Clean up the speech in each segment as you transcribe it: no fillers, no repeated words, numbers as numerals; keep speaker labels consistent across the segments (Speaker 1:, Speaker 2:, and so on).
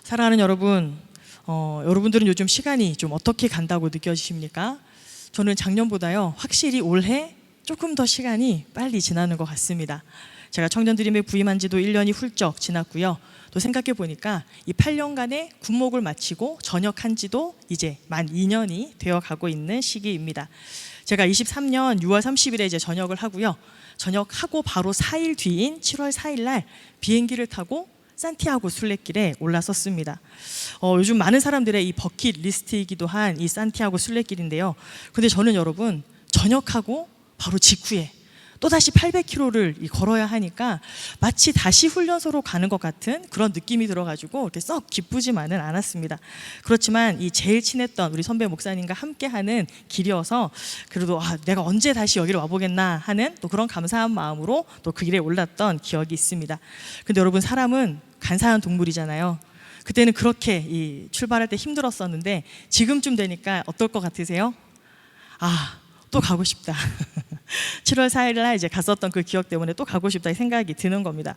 Speaker 1: 사랑하는 여러분, 여러분들은 요즘 시간이 좀 어떻게 간다고 느껴지십니까? 저는 작년보다요, 확실히 올해 조금 더 시간이 빨리 지나는 것 같습니다. 제가 청년드림에 부임한 지도 1년이 훌쩍 지났고요. 또 생각해 보니까 이 8년간의 군목을 마치고 전역한 지도 이제 만 2년이 되어 가고 있는 시기입니다. 제가 23년 6월 30일에 이제 전역을 하고요. 전역하고 바로 4일 뒤인 7월 4일 날 비행기를 타고 산티아고 순례길에 올라섰습니다. 요즘 많은 사람들의 이 버킷리스트이기도 한 이 산티아고 순례길인데요. 근데 저는 여러분, 전역하고 바로 직후에 또다시 800km를 걸어야 하니까 마치 다시 훈련소로 가는 것 같은 그런 느낌이 들어가지고 이렇게 썩 기쁘지만은 않았습니다. 그렇지만 이 제일 친했던 우리 선배 목사님과 함께하는 길이어서 그래도 내가 언제 다시 여기를 와보겠나 하는 또 그런 감사한 마음으로 또 그 길에 올랐던 기억이 있습니다. 근데 여러분, 사람은 간사한 동물이잖아요. 그때는 그렇게 출발할 때 힘들었었는데 지금쯤 되니까 어떨 것 같으세요? 또 가고 싶다. 7월 4일 날 이제 갔었던 그 기억 때문에 또 가고 싶다 생각이 드는 겁니다.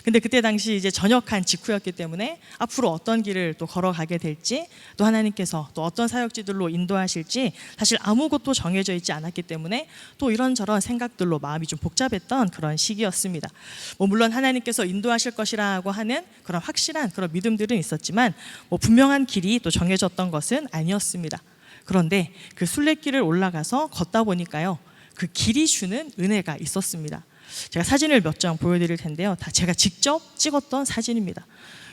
Speaker 1: 근데 그때 당시 이제 전역한 직후였기 때문에 앞으로 어떤 길을 또 걸어가게 될지, 또 하나님께서 또 어떤 사역지들로 인도하실지 사실 아무것도 정해져 있지 않았기 때문에 또 이런저런 생각들로 마음이 좀 복잡했던 그런 시기였습니다. 물론 하나님께서 인도하실 것이라고 하는 그런 확실한 그런 믿음들은 있었지만 분명한 길이 또 정해졌던 것은 아니었습니다. 그런데 그 순례길을 올라가서 걷다 보니까요, 그 길이 주는 은혜가 있었습니다. 제가 사진을 몇 장 보여드릴 텐데요, 다 제가 직접 찍었던 사진입니다.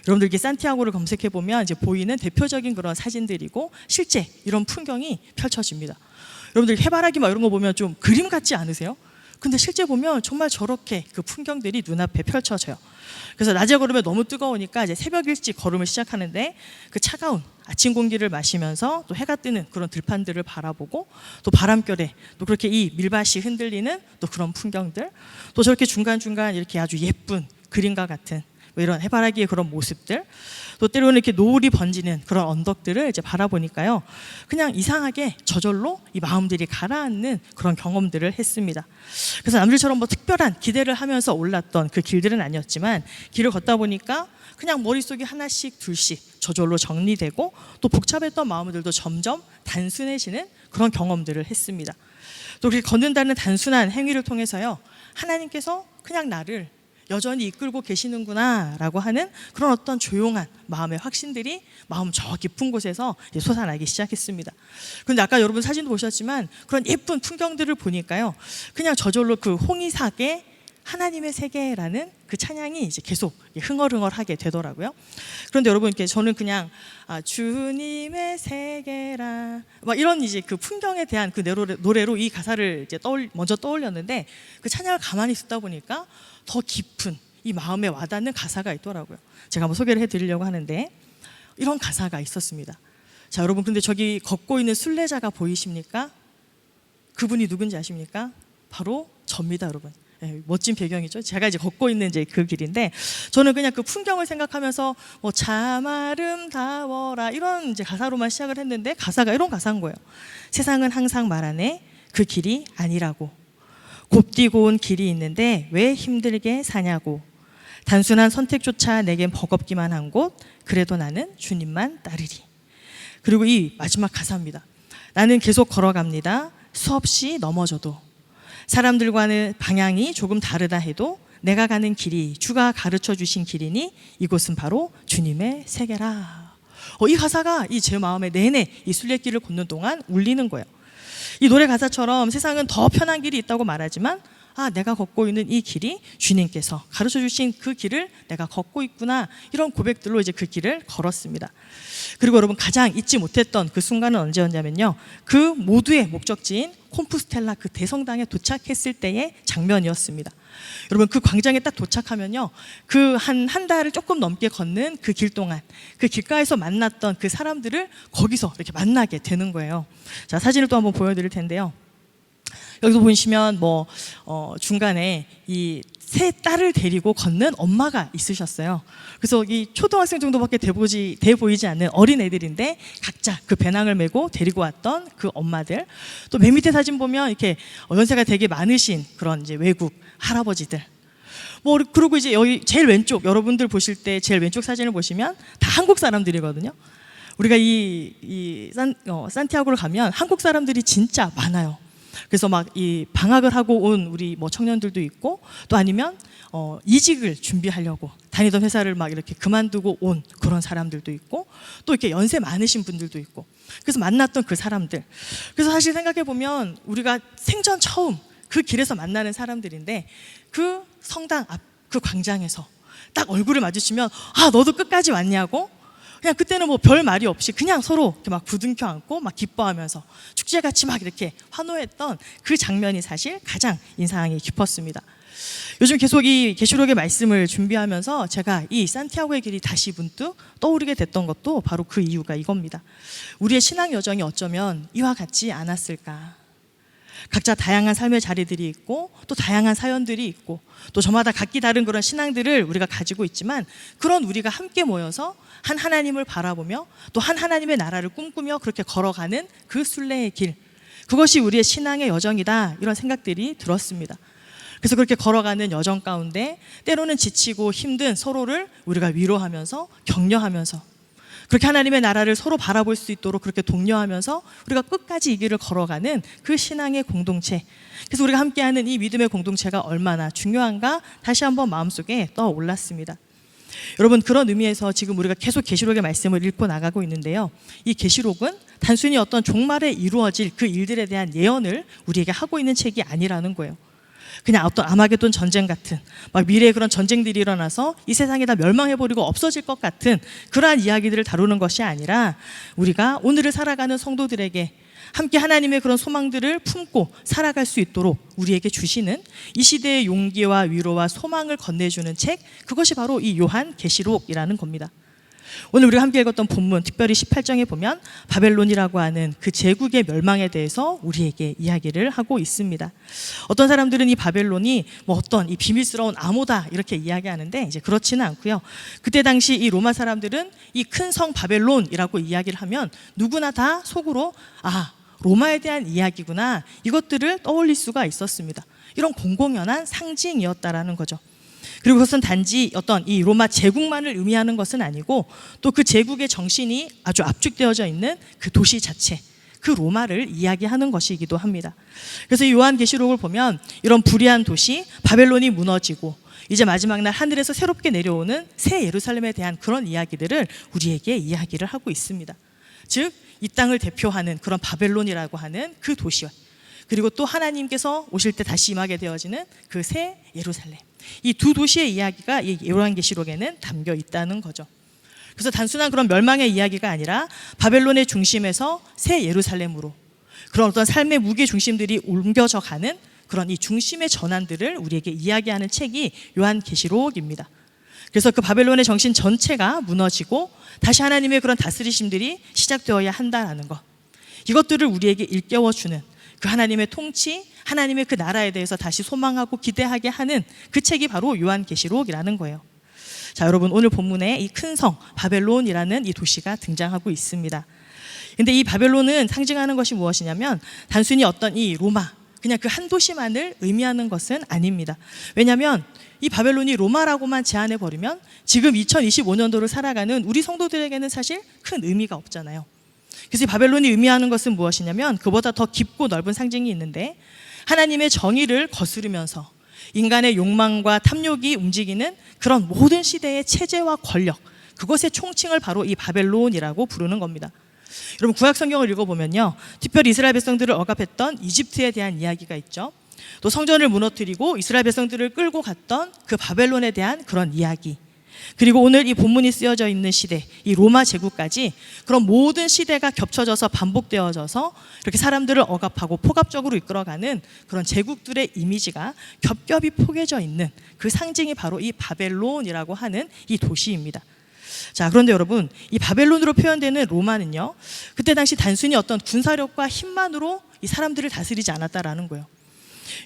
Speaker 1: 여러분들 이렇게 산티아고를 검색해 보면 이제 보이는 대표적인 그런 사진들이고 실제 이런 풍경이 펼쳐집니다. 여러분들 해바라기 막 이런 거 보면 좀 그림 같지 않으세요? 근데 실제 보면 정말 저렇게 그 풍경들이 눈앞에 펼쳐져요. 그래서 낮에 걸으면 너무 뜨거우니까 이제 새벽 일찍 걸음을 시작하는데 그 차가운 아침 공기를 마시면서 또 해가 뜨는 그런 들판들을 바라보고 또 바람결에 또 그렇게 이 밀밭이 흔들리는 또 그런 풍경들, 또 저렇게 중간중간 이렇게 아주 예쁜 그림과 같은 이런 해바라기의 그런 모습들, 또 때로는 이렇게 노을이 번지는 그런 언덕들을 이제 바라보니까요, 그냥 이상하게 저절로 이 마음들이 가라앉는 그런 경험들을 했습니다. 그래서 남들처럼 특별한 기대를 하면서 올랐던 그 길들은 아니었지만 길을 걷다 보니까 그냥 머릿속이 하나씩 둘씩 저절로 정리되고 또 복잡했던 마음들도 점점 단순해지는 그런 경험들을 했습니다. 또 그렇게 걷는다는 단순한 행위를 통해서요, 하나님께서 그냥 나를 여전히 이끌고 계시는구나 라고 하는 그런 어떤 조용한 마음의 확신들이 마음 저 깊은 곳에서 솟아나기 시작했습니다. 그런데 아까 여러분 사진도 보셨지만 그런 예쁜 풍경들을 보니까요, 그냥 저절로 그 홍의삭의 하나님의 세계라는 그 찬양이 이제 계속 흥얼흥얼하게 되더라고요. 그런데 여러분, 저는 그냥 주님의 세계라 막 이런 이제 그 풍경에 대한 그 노래로 이 가사를 이제 먼저 떠올렸는데 그 찬양을 가만히 듣다 보니까 더 깊은 이 마음에 와닿는 가사가 있더라고요. 제가 한번 소개를 해드리려고 하는데 이런 가사가 있었습니다. 자, 여러분, 근데 저기 걷고 있는 순례자가 보이십니까? 그분이 누군지 아십니까? 바로 접니다, 여러분. 멋진 배경이죠. 제가 이제 걷고 있는 이제 그 길인데 저는 그냥 그 풍경을 생각하면서 참 아름다워라 이런 이제 가사로만 시작을 했는데 가사가 이런 가사인 거예요. 세상은 항상 말하네 그 길이 아니라고. 곱디고 온 길이 있는데 왜 힘들게 사냐고. 단순한 선택조차 내겐 버겁기만 한 곳, 그래도 나는 주님만 따르리. 그리고 이 마지막 가사입니다. 나는 계속 걸어갑니다. 수없이 넘어져도. 사람들과는 방향이 조금 다르다 해도 내가 가는 길이 주가 가르쳐 주신 길이니 이곳은 바로 주님의 세계라. 이 가사가 제 마음에 내내 이 순례길을 걷는 동안 울리는 거예요. 이 노래 가사처럼 세상은 더 편한 길이 있다고 말하지만 내가 걷고 있는 이 길이 주님께서 가르쳐 주신 그 길을 내가 걷고 있구나, 이런 고백들로 이제 그 길을 걸었습니다. 그리고 여러분, 가장 잊지 못했던 그 순간은 언제였냐면요, 그 모두의 목적지인 콤푸스텔라 그 대성당에 도착했을 때의 장면이었습니다. 여러분, 그 광장에 딱 도착하면요, 그 한 달을 조금 넘게 걷는 그 길 동안 그 길가에서 만났던 그 사람들을 거기서 이렇게 만나게 되는 거예요. 자, 사진을 또 한번 보여드릴 텐데요. 여기서 보시면 중간에 이 세 딸을 데리고 걷는 엄마가 있으셨어요. 그래서 이 초등학생 정도밖에 돼 보이지 않는 어린 애들인데 각자 그 배낭을 메고 데리고 왔던 그 엄마들, 또 맨 밑에 사진 보면 이렇게 연세가 되게 많으신 그런 이제 외국 할아버지들, 뭐 그리고 이제 여기 제일 왼쪽, 여러분들 보실 때 제일 왼쪽 사진을 보시면 다 한국 사람들이거든요. 우리가 산티아고를 가면 한국 사람들이 진짜 많아요. 그래서 막 이 방학을 하고 온 우리 뭐 청년들도 있고, 또 아니면 이직을 준비하려고 다니던 회사를 막 이렇게 그만두고 온 그런 사람들도 있고, 또 이렇게 연세 많으신 분들도 있고, 그래서 만났던 그 사람들. 그래서 사실 생각해 보면 우리가 생전 처음 그 길에서 만나는 사람들인데, 그 성당 앞 그 광장에서 딱 얼굴을 마주치면 아, 너도 끝까지 왔냐고, 그냥 그때는 뭐 별 말이 없이 그냥 서로 이렇게 막 부둥켜 안고 막 기뻐하면서 축제같이 막 이렇게 환호했던 그 장면이 사실 가장 인상이 깊었습니다. 요즘 계속 이 계시록의 말씀을 준비하면서 제가 이 산티아고의 길이 다시 문득 떠오르게 됐던 것도 바로 그 이유가 이겁니다. 우리의 신앙 여정이 어쩌면 이와 같지 않았을까. 각자 다양한 삶의 자리들이 있고, 또 다양한 사연들이 있고, 또 저마다 각기 다른 그런 신앙들을 우리가 가지고 있지만, 그런 우리가 함께 모여서 한 하나님을 바라보며 또 한 하나님의 나라를 꿈꾸며 그렇게 걸어가는 그 순례의 길, 그것이 우리의 신앙의 여정이다, 이런 생각들이 들었습니다. 그래서 그렇게 걸어가는 여정 가운데 때로는 지치고 힘든 서로를 우리가 위로하면서 격려하면서, 그렇게 하나님의 나라를 서로 바라볼 수 있도록 그렇게 독려하면서 우리가 끝까지 이 길을 걸어가는 그 신앙의 공동체, 그래서 우리가 함께하는 이 믿음의 공동체가 얼마나 중요한가 다시 한번 마음속에 떠올랐습니다. 여러분, 그런 의미에서 지금 우리가 계속 계시록의 말씀을 읽고 나가고 있는데요, 이 계시록은 단순히 어떤 종말에 이루어질 그 일들에 대한 예언을 우리에게 하고 있는 책이 아니라는 거예요. 그냥 어떤 아마게돈 전쟁 같은, 막 미래에 그런 전쟁들이 일어나서 이 세상이 다 멸망해버리고 없어질 것 같은 그러한 이야기들을 다루는 것이 아니라, 우리가 오늘을 살아가는 성도들에게 함께 하나님의 그런 소망들을 품고 살아갈 수 있도록 우리에게 주시는 이 시대의 용기와 위로와 소망을 건네주는 책, 그것이 바로 이 요한 계시록이라는 겁니다. 오늘 우리가 함께 읽었던 본문, 특별히 18장에 보면 바벨론이라고 하는 그 제국의 멸망에 대해서 우리에게 이야기를 하고 있습니다. 어떤 사람들은 이 바벨론이 뭐 어떤 이 비밀스러운 암호다 이렇게 이야기하는데, 이제 그렇지는 않고요. 그때 당시 이 로마 사람들은 이 큰 성 바벨론이라고 이야기를 하면 누구나 다 속으로 아, 로마에 대한 이야기구나, 이것들을 떠올릴 수가 있었습니다. 이런 공공연한 상징이었다라는 거죠. 그리고 그것은 단지 어떤 이 로마 제국만을 의미하는 것은 아니고, 또 그 제국의 정신이 아주 압축되어져 있는 그 도시 자체, 그 로마를 이야기하는 것이기도 합니다. 그래서 이 요한계시록을 보면 이런 불의한 도시 바벨론이 무너지고 이제 마지막 날 하늘에서 새롭게 내려오는 새 예루살렘에 대한 그런 이야기들을 우리에게 이야기를 하고 있습니다. 즉, 이 땅을 대표하는 그런 바벨론이라고 하는 그 도시와, 그리고 또 하나님께서 오실 때 다시 임하게 되어지는 그 새 예루살렘, 이 두 도시의 이야기가 이 요한계시록에는 담겨 있다는 거죠. 그래서 단순한 그런 멸망의 이야기가 아니라 바벨론의 중심에서 새 예루살렘으로 그런 어떤 삶의 무게 중심들이 옮겨져 가는 그런 이 중심의 전환들을 우리에게 이야기하는 책이 요한계시록입니다. 그래서 그 바벨론의 정신 전체가 무너지고 다시 하나님의 그런 다스리심들이 시작되어야 한다는 것, 이것들을 우리에게 일깨워주는 그 하나님의 통치, 하나님의 그 나라에 대해서 다시 소망하고 기대하게 하는 그 책이 바로 요한계시록이라는 거예요. 자, 여러분, 오늘 본문에 이 큰 성 바벨론이라는 이 도시가 등장하고 있습니다. 근데 이 바벨론은 상징하는 것이 무엇이냐면, 단순히 어떤 이 로마, 그냥 그 한 도시만을 의미하는 것은 아닙니다. 왜냐하면 이 바벨론이 로마라고만 제한해버리면 지금 2025년도를 살아가는 우리 성도들에게는 사실 큰 의미가 없잖아요. 그래서 이 바벨론이 의미하는 것은 무엇이냐면, 그보다 더 깊고 넓은 상징이 있는데, 하나님의 정의를 거스르면서 인간의 욕망과 탐욕이 움직이는 그런 모든 시대의 체제와 권력, 그것의 총칭을 바로 이 바벨론이라고 부르는 겁니다. 여러분, 구약 성경을 읽어보면요, 특별히 이스라엘 백성들을 억압했던 이집트에 대한 이야기가 있죠. 또 성전을 무너뜨리고 이스라엘 백성들을 끌고 갔던 그 바벨론에 대한 그런 이야기, 그리고 오늘 이 본문이 쓰여져 있는 시대, 이 로마 제국까지 그런 모든 시대가 겹쳐져서 반복되어져서 이렇게 사람들을 억압하고 포갑적으로 이끌어가는 그런 제국들의 이미지가 겹겹이 포개져 있는 그 상징이 바로 이 바벨론이라고 하는 이 도시입니다. 자, 그런데 여러분, 이 바벨론으로 표현되는 로마는요, 그때 당시 단순히 어떤 군사력과 힘만으로 이 사람들을 다스리지 않았다라는 거예요.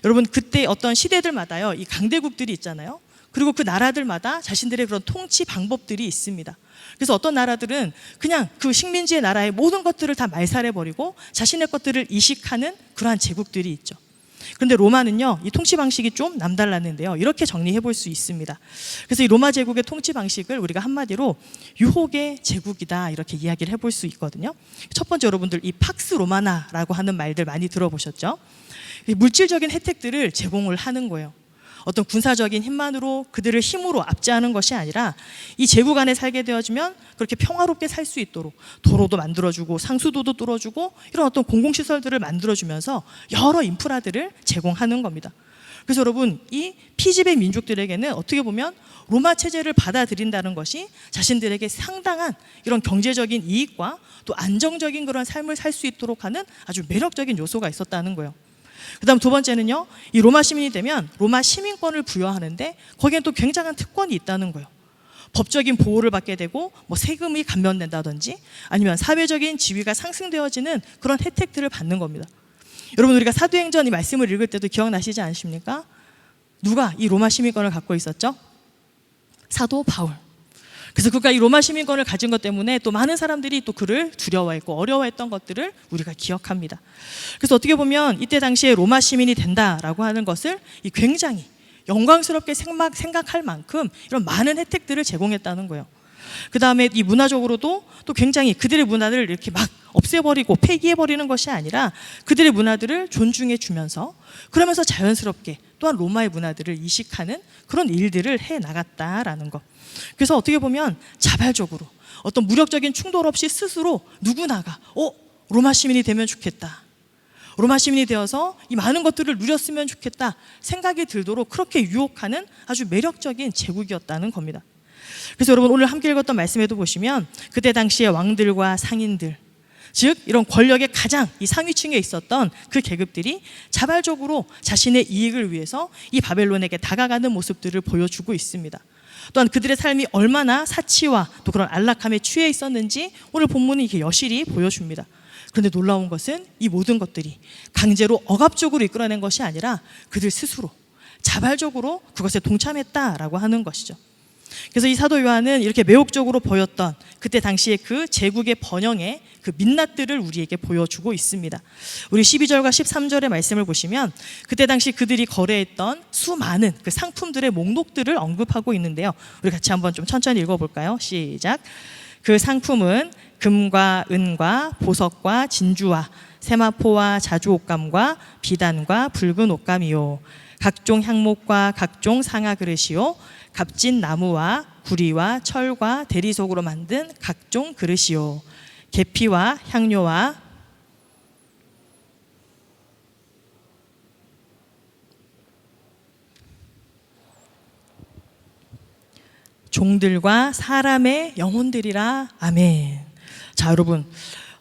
Speaker 1: 여러분, 그때 어떤 시대들마다요, 이 강대국들이 있잖아요. 그리고 그 나라들마다 자신들의 그런 통치 방법들이 있습니다. 그래서 어떤 나라들은 그냥 그 식민지의 나라의 모든 것들을 다 말살해버리고 자신의 것들을 이식하는 그러한 제국들이 있죠. 그런데 로마는요, 이 통치 방식이 좀 남달랐는데요. 이렇게 정리해 볼 수 있습니다. 그래서 이 로마 제국의 통치 방식을 우리가 한마디로 유혹의 제국이다 이렇게 이야기를 해볼 수 있거든요. 첫 번째, 여러분들 이 팍스 로마나라고 하는 말들 많이 들어보셨죠? 이 물질적인 혜택들을 제공을 하는 거예요. 어떤 군사적인 힘만으로 그들을 힘으로 압제하는 것이 아니라 이 제국 안에 살게 되어지면 그렇게 평화롭게 살 수 있도록 도로도 만들어주고 상수도도 뚫어주고 이런 어떤 공공시설들을 만들어주면서 여러 인프라들을 제공하는 겁니다. 그래서 여러분, 이 피지배 민족들에게는 어떻게 보면 로마 체제를 받아들인다는 것이 자신들에게 상당한 이런 경제적인 이익과 또 안정적인 그런 삶을 살 수 있도록 하는 아주 매력적인 요소가 있었다는 거예요. 그 다음 두 번째는요, 이 로마 시민이 되면 로마 시민권을 부여하는데 거기엔 또 굉장한 특권이 있다는 거예요. 법적인 보호를 받게 되고 뭐 세금이 감면된다든지 아니면 사회적인 지위가 상승되어지는 그런 혜택들을 받는 겁니다. 여러분, 우리가 사도행전 이 말씀을 읽을 때도 기억나시지 않으십니까? 누가 이 로마 시민권을 갖고 있었죠? 사도 바울. 그래서 그가 이 로마 시민권을 가진 것 때문에 또 많은 사람들이 또 그를 두려워했고 어려워했던 것들을 우리가 기억합니다. 그래서 어떻게 보면 이때 당시에 로마 시민이 된다라고 하는 것을 이 굉장히 영광스럽게 생각할 만큼 이런 많은 혜택들을 제공했다는 거예요. 그 다음에 이 문화적으로도 또 굉장히 그들의 문화를 이렇게 막 없애버리고 폐기해버리는 것이 아니라 그들의 문화들을 존중해 주면서 그러면서 자연스럽게 또한 로마의 문화들을 이식하는 그런 일들을 해 나갔다라는 것. 그래서 어떻게 보면 자발적으로 어떤 무력적인 충돌 없이 스스로 누구나가 로마 시민이 되면 좋겠다, 로마 시민이 되어서 이 많은 것들을 누렸으면 좋겠다 생각이 들도록 그렇게 유혹하는 아주 매력적인 제국이었다는 겁니다. 그래서 여러분, 오늘 함께 읽었던 말씀에도 보시면 그때 당시의 왕들과 상인들, 즉 이런 권력의 가장 이 상위층에 있었던 그 계급들이 자발적으로 자신의 이익을 위해서 이 바벨론에게 다가가는 모습들을 보여주고 있습니다. 또한 그들의 삶이 얼마나 사치와 또 그런 안락함에 취해 있었는지 오늘 본문은 이렇게 여실히 보여줍니다. 그런데 놀라운 것은 이 모든 것들이 강제로 억압적으로 이끌어낸 것이 아니라 그들 스스로 자발적으로 그것에 동참했다라고 하는 것이죠. 그래서 이 사도 요한은 이렇게 매혹적으로 보였던 그때 당시의 그 제국의 번영의 그 민낯들을 우리에게 보여주고 있습니다. 우리 12절과 13절의 말씀을 보시면 그때 당시 그들이 거래했던 수많은 그 상품들의 목록들을 언급하고 있는데요. 우리 같이 한번 좀 천천히 읽어볼까요? 시작. 그 상품은 금과 은과 보석과 진주와 세마포와 자주옷감과 비단과 붉은 옷감이요, 각종 향목과 각종 상아 그릇이요, 값진 나무와 구리와 철과 대리석으로 만든 각종 그릇이요, 계피와 향료와 종들과 사람의 영혼들이라. 아멘. 자, 여러분,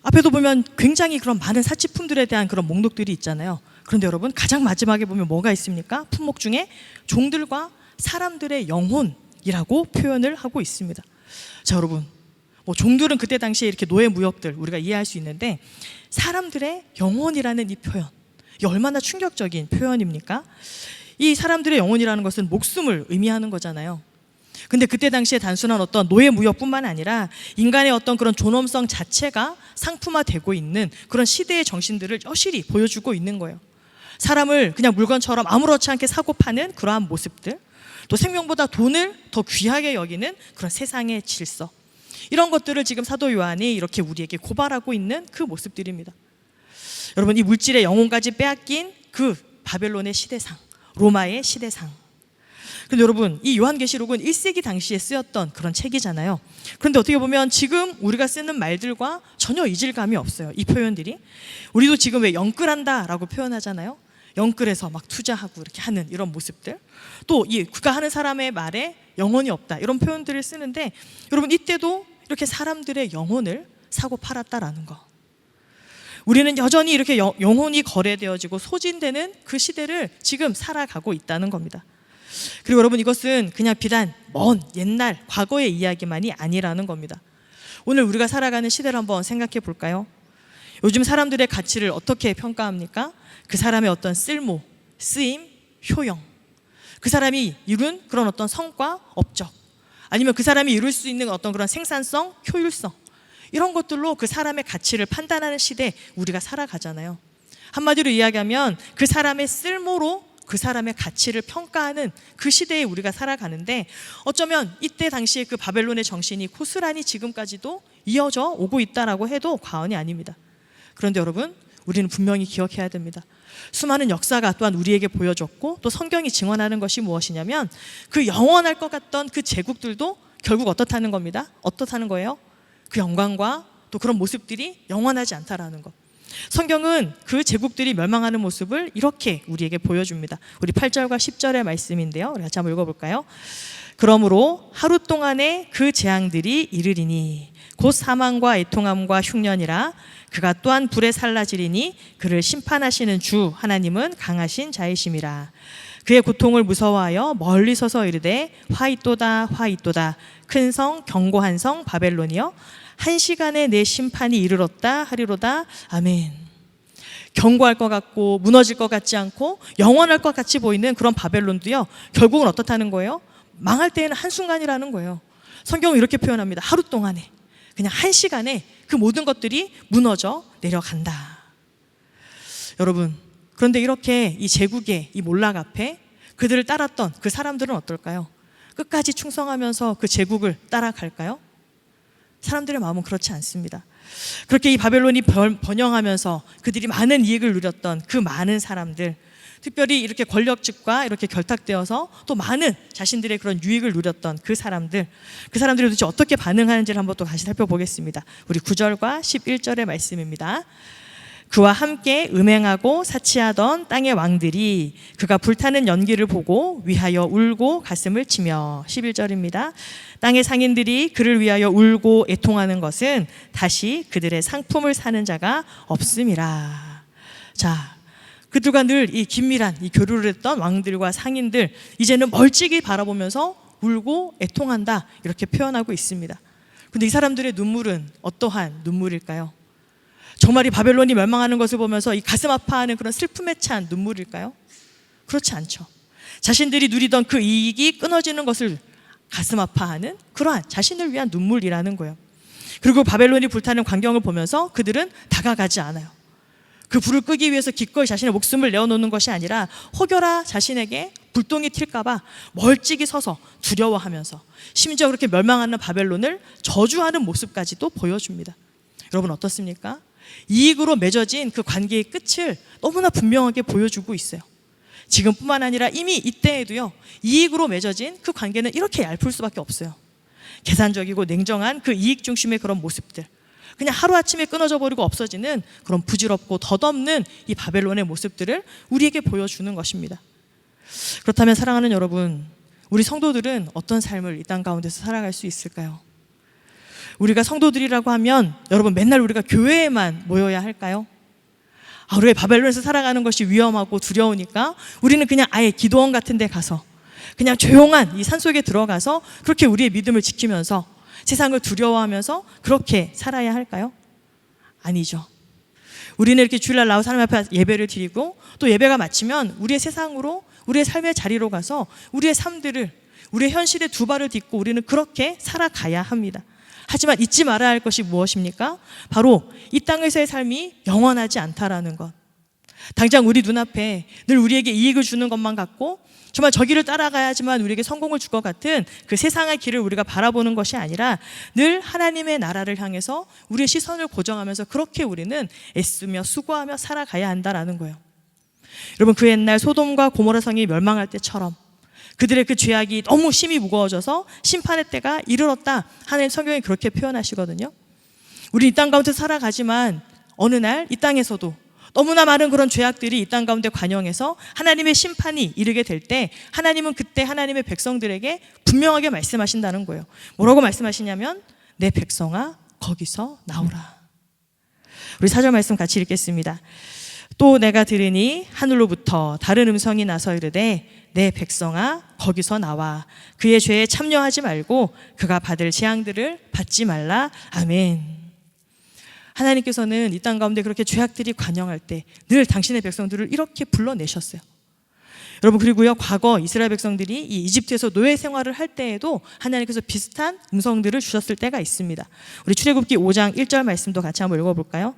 Speaker 1: 앞에도 보면 굉장히 그런 많은 사치품들에 대한 그런 목록들이 있잖아요. 그런데 여러분, 가장 마지막에 보면 뭐가 있습니까? 품목 중에 종들과 사람들의 영혼이라고 표현을 하고 있습니다. 자, 여러분, 뭐 종들은 그때 당시에 이렇게 노예 무역들 우리가 이해할 수 있는데 사람들의 영혼이라는 이 표현, 이게 얼마나 충격적인 표현입니까? 이 사람들의 영혼이라는 것은 목숨을 의미하는 거잖아요. 근데 그때 당시에 단순한 어떤 노예 무역뿐만 아니라 인간의 어떤 그런 존엄성 자체가 상품화되고 있는 그런 시대의 정신들을 여실히 보여주고 있는 거예요. 사람을 그냥 물건처럼 아무렇지 않게 사고 파는 그러한 모습들, 또 생명보다 돈을 더 귀하게 여기는 그런 세상의 질서, 이런 것들을 지금 사도 요한이 이렇게 우리에게 고발하고 있는 그 모습들입니다. 여러분, 이 물질의 영혼까지 빼앗긴 그 바벨론의 시대상, 로마의 시대상. 근데 여러분, 이 요한계시록은 1세기 당시에 쓰였던 그런 책이잖아요. 그런데 어떻게 보면 지금 우리가 쓰는 말들과 전혀 이질감이 없어요. 이 표현들이. 우리도 지금 왜 영끌한다라고 표현하잖아요. 영끌해서 막 투자하고 이렇게 하는 이런 모습들, 또 이 그가 하는 사람의 말에 영혼이 없다, 이런 표현들을 쓰는데 여러분, 이때도 이렇게 사람들의 영혼을 사고 팔았다라는 거. 우리는 여전히 이렇게 영혼이 거래되어지고 소진되는 그 시대를 지금 살아가고 있다는 겁니다. 그리고 여러분, 이것은 그냥 비단 먼 옛날 과거의 이야기만이 아니라는 겁니다. 오늘 우리가 살아가는 시대를 한번 생각해 볼까요? 요즘 사람들의 가치를 어떻게 평가합니까? 그 사람의 어떤 쓸모, 쓰임, 효용, 그 사람이 이룬 그런 어떤 성과, 업적, 아니면 그 사람이 이룰 수 있는 어떤 그런 생산성, 효율성, 이런 것들로 그 사람의 가치를 판단하는 시대에 우리가 살아가잖아요. 한마디로 이야기하면 그 사람의 쓸모로 그 사람의 가치를 평가하는 그 시대에 우리가 살아가는데, 어쩌면 이때 당시에 그 바벨론의 정신이 고스란히 지금까지도 이어져 오고 있다라고 해도 과언이 아닙니다. 그런데 여러분, 우리는 분명히 기억해야 됩니다. 수많은 역사가 또한 우리에게 보여줬고, 또 성경이 증언하는 것이 무엇이냐면, 그 영원할 것 같던 그 제국들도 결국 어떻다는 겁니다. 어떻다는 거예요? 그 영광과 또 그런 모습들이 영원하지 않다라는 것. 성경은 그 제국들이 멸망하는 모습을 이렇게 우리에게 보여줍니다. 우리 8절과 10절의 말씀인데요, 우리 같이 한번 읽어볼까요? 그러므로 하루 동안에 그 재앙들이 이르리니 곧 사망과 애통함과 흉년이라. 그가 또한 불에 살라지리니 그를 심판하시는 주 하나님은 강하신 자이심이라. 그의 고통을 무서워하여 멀리 서서 이르되 화이또다 화이또다 큰 성 견고한 성 바벨론이여, 한 시간에 내 심판이 이르렀다 하리로다. 아멘. 견고할 것 같고 무너질 것 같지 않고 영원할 것 같이 보이는 그런 바벨론도요, 결국은 어떻다는 거예요? 망할 때에는 한순간이라는 거예요. 성경은 이렇게 표현합니다. 하루 동안에, 그냥 한 시간에 그 모든 것들이 무너져 내려간다. 여러분, 그런데 이렇게 이 제국의 이 몰락 앞에 그들을 따랐던 그 사람들은 어떨까요? 끝까지 충성하면서 그 제국을 따라갈까요? 사람들의 마음은 그렇지 않습니다. 그렇게 이 바벨론이 번영하면서 그들이 많은 이익을 누렸던 그 많은 사람들, 특별히 이렇게 권력직과 이렇게 결탁되어서 또 많은 자신들의 그런 유익을 누렸던 그 사람들이 도대체 어떻게 반응하는지를 한번 또 다시 살펴보겠습니다. 우리 9절과 11절의 말씀입니다. 그와 함께 음행하고 사치하던 땅의 왕들이 그가 불타는 연기를 보고 위하여 울고 가슴을 치며. 11절입니다. 땅의 상인들이 그를 위하여 울고 애통하는 것은 다시 그들의 상품을 사는 자가 없음이라. 자, 그들과 늘 이 긴밀한 이 교류를 했던 왕들과 상인들, 이제는 멀찍이 바라보면서 울고 애통한다, 이렇게 표현하고 있습니다. 근데 이 사람들의 눈물은 어떠한 눈물일까요? 정말 이 바벨론이 멸망하는 것을 보면서 이 가슴 아파하는 그런 슬픔에 찬 눈물일까요? 그렇지 않죠. 자신들이 누리던 그 이익이 끊어지는 것을 가슴 아파하는 그러한 자신을 위한 눈물이라는 거예요. 그리고 바벨론이 불타는 광경을 보면서 그들은 다가가지 않아요. 그 불을 끄기 위해서 기꺼이 자신의 목숨을 내어놓는 것이 아니라 혹여나 자신에게 불똥이 튈까봐 멀찍이 서서 두려워하면서 심지어 그렇게 멸망하는 바벨론을 저주하는 모습까지도 보여줍니다. 여러분 어떻습니까? 이익으로 맺어진 그 관계의 끝을 너무나 분명하게 보여주고 있어요. 지금뿐만 아니라 이미 이때에도요, 이익으로 맺어진 그 관계는 이렇게 얇을 수밖에 없어요. 계산적이고 냉정한 그 이익 중심의 그런 모습들, 그냥 하루아침에 끊어져 버리고 없어지는 그런 부질없고 덧없는 이 바벨론의 모습들을 우리에게 보여주는 것입니다. 그렇다면 사랑하는 여러분, 우리 성도들은 어떤 삶을 이 땅 가운데서 살아갈 수 있을까요? 우리가 성도들이라고 하면 여러분 맨날 우리가 교회에만 모여야 할까요? 우리가 바벨론에서 살아가는 것이 위험하고 두려우니까 우리는 그냥 아예 기도원 같은 데 가서 그냥 조용한 이 산속에 들어가서 그렇게 우리의 믿음을 지키면서 세상을 두려워하면서 그렇게 살아야 할까요? 아니죠. 우리는 이렇게 주일날 나와서 하나님 앞에 예배를 드리고 또 예배가 마치면 우리의 세상으로, 우리의 삶의 자리로 가서 우리의 삶들을, 우리의 현실에 두 발을 딛고 우리는 그렇게 살아가야 합니다. 하지만 잊지 말아야 할 것이 무엇입니까? 바로 이 땅에서의 삶이 영원하지 않다라는 것. 당장 우리 눈앞에 늘 우리에게 이익을 주는 것만 같고 정말 저 길을 따라가야지만 우리에게 성공을 줄 것 같은 그 세상의 길을 우리가 바라보는 것이 아니라 늘 하나님의 나라를 향해서 우리의 시선을 고정하면서 그렇게 우리는 애쓰며 수고하며 살아가야 한다라는 거예요. 여러분, 그 옛날 소돔과 고모라 성이 멸망할 때처럼 그들의 그 죄악이 너무 심히 무거워져서 심판의 때가 이르렀다, 하나님 성경이 그렇게 표현하시거든요. 우리 이 땅 가운데 살아가지만 어느 날 이 땅에서도 너무나 많은 그런 죄악들이 이 땅 가운데 관영해서 하나님의 심판이 이르게 될 때 하나님은 그때 하나님의 백성들에게 분명하게 말씀하신다는 거예요. 뭐라고 말씀하시냐면 내 백성아 거기서 나오라. 우리 4절 말씀 같이 읽겠습니다. 또 내가 들으니 하늘로부터 다른 음성이 나서 이르되 내 백성아 거기서 나와 그의 죄에 참여하지 말고 그가 받을 재앙들을 받지 말라. 아멘. 하나님께서는 이 땅 가운데 그렇게 죄악들이 관영할 때 늘 당신의 백성들을 이렇게 불러내셨어요. 여러분, 그리고요, 과거 이스라엘 백성들이 이 이집트에서 노예 생활을 할 때에도 하나님께서 비슷한 음성들을 주셨을 때가 있습니다. 우리 출애굽기 5장 1절 말씀도 같이 한번 읽어볼까요?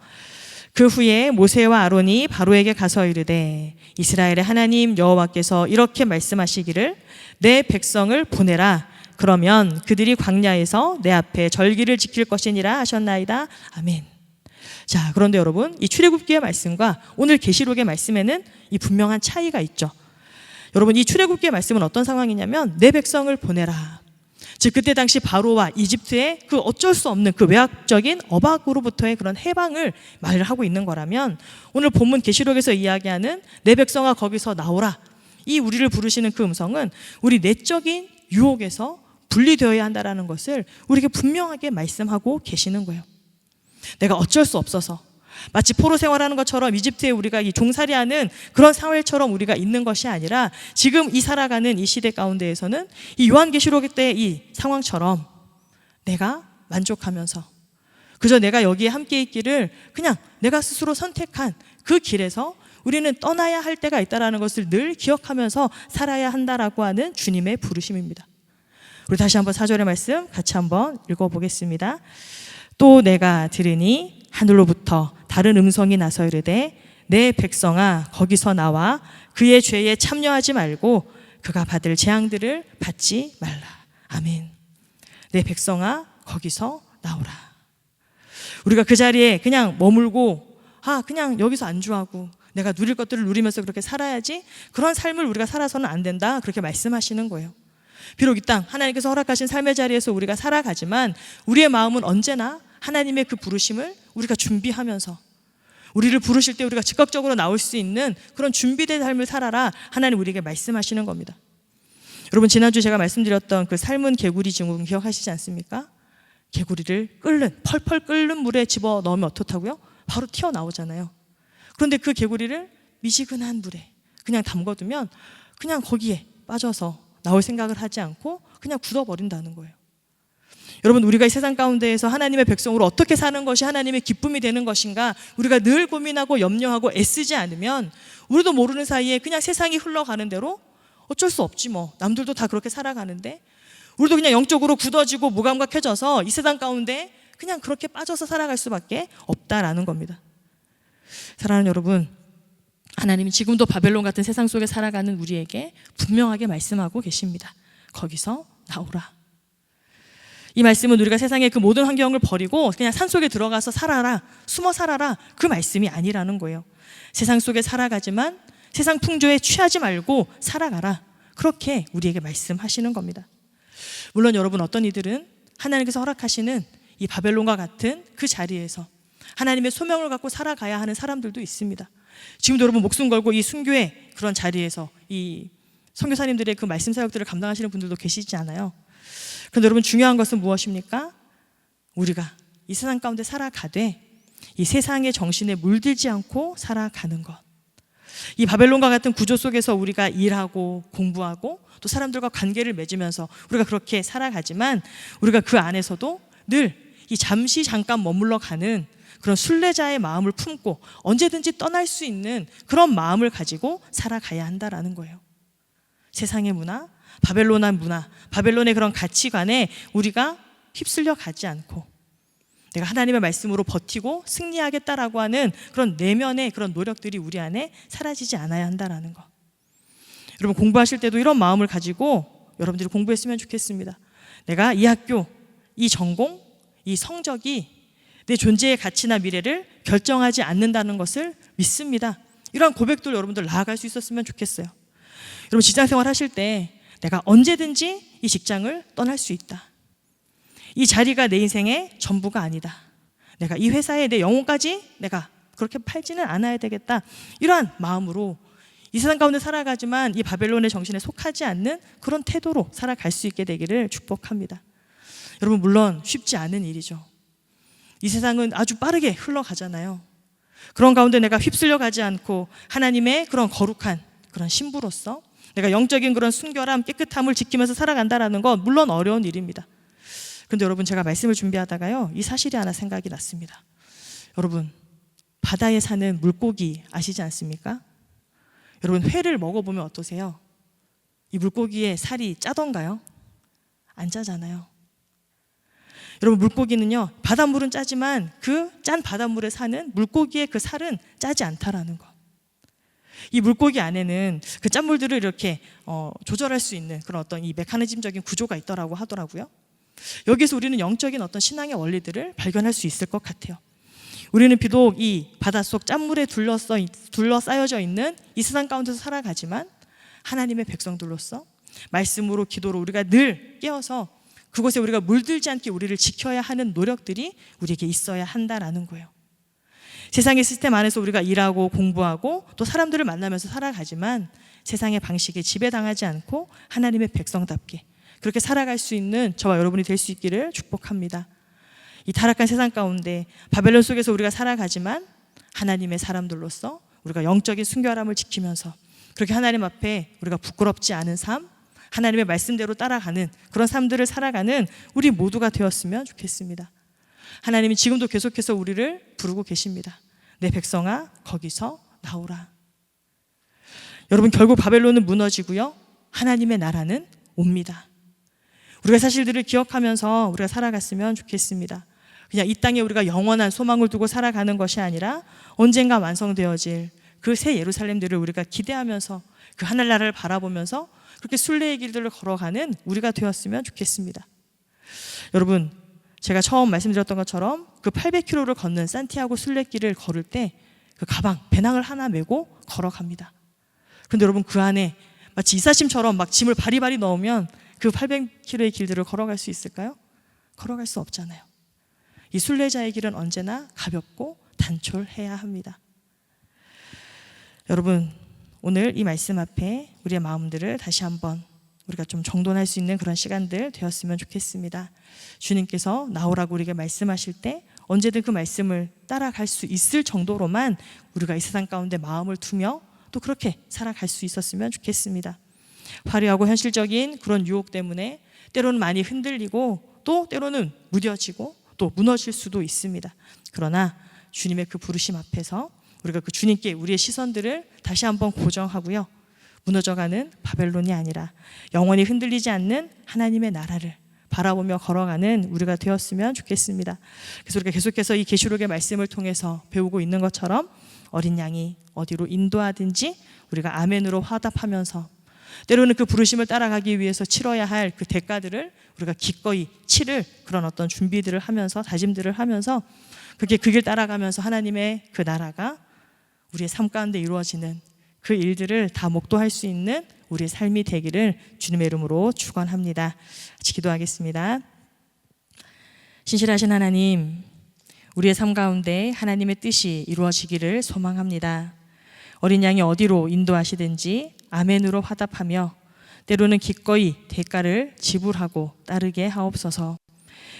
Speaker 1: 그 후에 모세와 아론이 바로에게 가서 이르되 이스라엘의 하나님 여호와께서 이렇게 말씀하시기를 내 백성을 보내라. 그러면 그들이 광야에서 내 앞에 절기를 지킬 것이니라 하셨나이다. 아멘. 자, 그런데 여러분, 이 출애굽기의 말씀과 오늘 계시록의 말씀에는 이 분명한 차이가 있죠. 여러분, 이 출애굽기의 말씀은 어떤 상황이냐면 내 백성을 보내라. 즉 그때 당시 바로와 이집트의 그 어쩔 수 없는 그 외압적인 어박으로부터의 그런 해방을 말을 하고 있는 거라면, 오늘 본문 계시록에서 이야기하는 내 백성아 거기서 나오라, 이 우리를 부르시는 그 음성은 우리 내적인 유혹에서 분리되어야 한다는 것을 우리에게 분명하게 말씀하고 계시는 거예요. 내가 어쩔 수 없어서 마치 포로 생활하는 것처럼 이집트에 우리가 이 종살이하는 그런 사회처럼 우리가 있는 것이 아니라, 지금 이 살아가는 이 시대 가운데에서는 이 요한계시록 때 이 상황처럼 내가 만족하면서 그저 내가 여기에 함께 있기를 그냥 내가 스스로 선택한 그 길에서 우리는 떠나야 할 때가 있다는 것을 늘 기억하면서 살아야 한다라고 하는 주님의 부르심입니다. 우리 다시 한번 4절의 말씀 같이 한번 읽어보겠습니다. 또 내가 들으니 하늘로부터 다른 음성이 나서 이르되 내 백성아 거기서 나와 그의 죄에 참여하지 말고 그가 받을 재앙들을 받지 말라. 아멘. 내 백성아 거기서 나오라. 우리가 그 자리에 그냥 머물고 그냥 여기서 안주하고 내가 누릴 것들을 누리면서 그렇게 살아야지, 그런 삶을 우리가 살아서는 안 된다, 그렇게 말씀하시는 거예요. 비록 이 땅 하나님께서 허락하신 삶의 자리에서 우리가 살아가지만 우리의 마음은 언제나 하나님의 그 부르심을 우리가 준비하면서, 우리를 부르실 때 우리가 즉각적으로 나올 수 있는 그런 준비된 삶을 살아라, 하나님 우리에게 말씀하시는 겁니다. 여러분, 지난주 제가 말씀드렸던 그 삶은 개구리 증후군 기억하시지 않습니까? 개구리를 펄펄 끓는 물에 집어 넣으면 어떻다고요? 바로 튀어나오잖아요. 그런데 그 개구리를 미지근한 물에 그냥 담궈두면 그냥 거기에 빠져서 나올 생각을 하지 않고 그냥 굳어버린다는 거예요. 여러분, 우리가 이 세상 가운데에서 하나님의 백성으로 어떻게 사는 것이 하나님의 기쁨이 되는 것인가, 우리가 늘 고민하고 염려하고 애쓰지 않으면 우리도 모르는 사이에 그냥 세상이 흘러가는 대로 어쩔 수 없지 뭐, 남들도 다 그렇게 살아가는데 우리도 그냥 영적으로 굳어지고 무감각해져서 이 세상 가운데 그냥 그렇게 빠져서 살아갈 수밖에 없다라는 겁니다. 사랑하는 여러분, 하나님이 지금도 바벨론 같은 세상 속에 살아가는 우리에게 분명하게 말씀하고 계십니다. 거기서 나오라. 이 말씀은 우리가 세상의 그 모든 환경을 버리고 그냥 산속에 들어가서 살아라, 숨어 살아라, 그 말씀이 아니라는 거예요. 세상 속에 살아가지만 세상 풍조에 취하지 말고 살아가라, 그렇게 우리에게 말씀하시는 겁니다. 물론 여러분, 어떤 이들은 하나님께서 허락하시는 이 바벨론과 같은 그 자리에서 하나님의 소명을 갖고 살아가야 하는 사람들도 있습니다. 지금도 여러분 목숨 걸고 이 순교의 그런 자리에서 이 선교사님들의 그 말씀 사역들을 감당하시는 분들도 계시지 않아요? 그런데 여러분, 중요한 것은 무엇입니까? 우리가 이 세상 가운데 살아가되 이 세상의 정신에 물들지 않고 살아가는 것. 이 바벨론과 같은 구조 속에서 우리가 일하고 공부하고 또 사람들과 관계를 맺으면서 우리가 그렇게 살아가지만, 우리가 그 안에서도 늘 이 잠시 잠깐 머물러 가는 그런 순례자의 마음을 품고 언제든지 떠날 수 있는 그런 마음을 가지고 살아가야 한다라는 거예요. 세상의 문화, 바벨론의 문화, 바벨론의 그런 가치관에 우리가 휩쓸려 가지 않고 내가 하나님의 말씀으로 버티고 승리하겠다라고 하는 그런 내면의 그런 노력들이 우리 안에 사라지지 않아야 한다라는 것. 여러분, 공부하실 때도 이런 마음을 가지고 여러분들이 공부했으면 좋겠습니다. 내가 이 학교, 이 전공, 이 성적이 내 존재의 가치나 미래를 결정하지 않는다는 것을 믿습니다. 이런 고백들 여러분들 나아갈 수 있었으면 좋겠어요. 여러분, 직장생활 하실 때 내가 언제든지 이 직장을 떠날 수 있다. 이 자리가 내 인생의 전부가 아니다. 내가 이 회사에 내 영혼까지 내가 그렇게 팔지는 않아야 되겠다. 이러한 마음으로 이 세상 가운데 살아가지만 이 바벨론의 정신에 속하지 않는 그런 태도로 살아갈 수 있게 되기를 축복합니다. 여러분, 물론 쉽지 않은 일이죠. 이 세상은 아주 빠르게 흘러가잖아요. 그런 가운데 내가 휩쓸려 가지 않고 하나님의 그런 거룩한 그런 신부로서 내가 영적인 그런 순결함, 깨끗함을 지키면서 살아간다는 건 물론 어려운 일입니다. 그런데 여러분, 제가 말씀을 준비하다가요, 이 사실이 하나 생각이 났습니다. 여러분, 바다에 사는 물고기 아시지 않습니까? 여러분, 회를 먹어보면 어떠세요? 이 물고기의 살이 짜던가요? 안 짜잖아요. 여러분, 물고기는요, 바닷물은 짜지만 그 짠 바닷물에 사는 물고기의 그 살은 짜지 않다라는 거. 이 물고기 안에는 그 짠물들을 이렇게 조절할 수 있는 그런 어떤 이 메커니즘적인 구조가 있더라고 하더라고요. 여기서 우리는 영적인 어떤 신앙의 원리들을 발견할 수 있을 것 같아요. 우리는 비록 이 바닷속 짠물에 둘러싸여져 있는 이 세상 가운데서 살아가지만 하나님의 백성들로서 말씀으로 기도로 우리가 늘 깨어서 그곳에 우리가 물들지 않게 우리를 지켜야 하는 노력들이 우리에게 있어야 한다라는 거예요. 세상의 시스템 안에서 우리가 일하고 공부하고 또 사람들을 만나면서 살아가지만 세상의 방식에 지배당하지 않고 하나님의 백성답게 그렇게 살아갈 수 있는 저와 여러분이 될 수 있기를 축복합니다. 이 타락한 세상 가운데 바벨론 속에서 우리가 살아가지만 하나님의 사람들로서 우리가 영적인 순결함을 지키면서 그렇게 하나님 앞에 우리가 부끄럽지 않은 삶, 하나님의 말씀대로 따라가는 그런 삶들을 살아가는 우리 모두가 되었으면 좋겠습니다. 하나님이 지금도 계속해서 우리를 부르고 계십니다. 내 백성아, 거기서 나오라. 여러분, 결국 바벨론은 무너지고요, 하나님의 나라는 옵니다. 우리가 사실들을 기억하면서 우리가 살아갔으면 좋겠습니다. 그냥 이 땅에 우리가 영원한 소망을 두고 살아가는 것이 아니라 언젠가 완성되어질 그 새 예루살렘들을 우리가 기대하면서 그 하늘나라를 바라보면서 그렇게 순례의 길들을 걸어가는 우리가 되었으면 좋겠습니다. 여러분, 제가 처음 말씀드렸던 것처럼 그 800km를 걷는 산티아고 순례길을 걸을 때 그 가방, 배낭을 하나 메고 걸어갑니다. 그런데 여러분, 그 안에 마치 이사심처럼 막 짐을 바리바리 넣으면 그 800km의 길들을 걸어갈 수 있을까요? 걸어갈 수 없잖아요. 이 순례자의 길은 언제나 가볍고 단촐해야 합니다. 여러분, 오늘 이 말씀 앞에 우리의 마음들을 다시 한번 우리가 좀 정돈할 수 있는 그런 시간들 되었으면 좋겠습니다. 주님께서 나오라고 우리에게 말씀하실 때 언제든 그 말씀을 따라갈 수 있을 정도로만 우리가 이 세상 가운데 마음을 두며 또 그렇게 살아갈 수 있었으면 좋겠습니다. 화려하고 현실적인 그런 유혹 때문에 때로는 많이 흔들리고 또 때로는 무뎌지고 또 무너질 수도 있습니다. 그러나 주님의 그 부르심 앞에서 우리가 그 주님께 우리의 시선들을 다시 한번 고정하고요, 무너져가는 바벨론이 아니라 영원히 흔들리지 않는 하나님의 나라를 바라보며 걸어가는 우리가 되었으면 좋겠습니다. 그래서 우리가 계속해서 이 계시록의 말씀을 통해서 배우고 있는 것처럼 어린 양이 어디로 인도하든지 우리가 아멘으로 화답하면서 때로는 그 부르심을 따라가기 위해서 치러야 할 그 대가들을 우리가 기꺼이 치를 그런 어떤 준비들을 하면서 다짐들을 하면서 그렇게 그 길 따라가면서 하나님의 그 나라가 우리의 삶 가운데 이루어지는 그 일들을 다 목도할 수 있는 우리의 삶이 되기를 주님의 이름으로 축원합니다. 같이 기도하겠습니다. 신실하신 하나님, 우리의 삶 가운데 하나님의 뜻이 이루어지기를 소망합니다. 어린 양이 어디로 인도하시든지 아멘으로 화답하며 때로는 기꺼이 대가를 지불하고 따르게 하옵소서.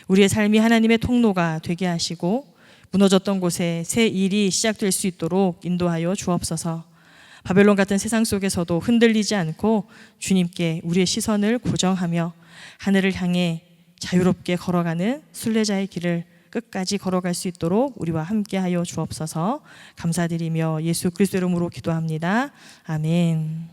Speaker 1: 우리의 삶이 하나님의 통로가 되게 하시고 무너졌던 곳에 새 일이 시작될 수 있도록 인도하여 주옵소서. 바벨론 같은 세상 속에서도 흔들리지 않고 주님께 우리의 시선을 고정하며 하늘을 향해 자유롭게 걸어가는 순례자의 길을 끝까지 걸어갈 수 있도록 우리와 함께하여 주옵소서. 감사드리며 예수 그리스도 이름으로 기도합니다. 아멘.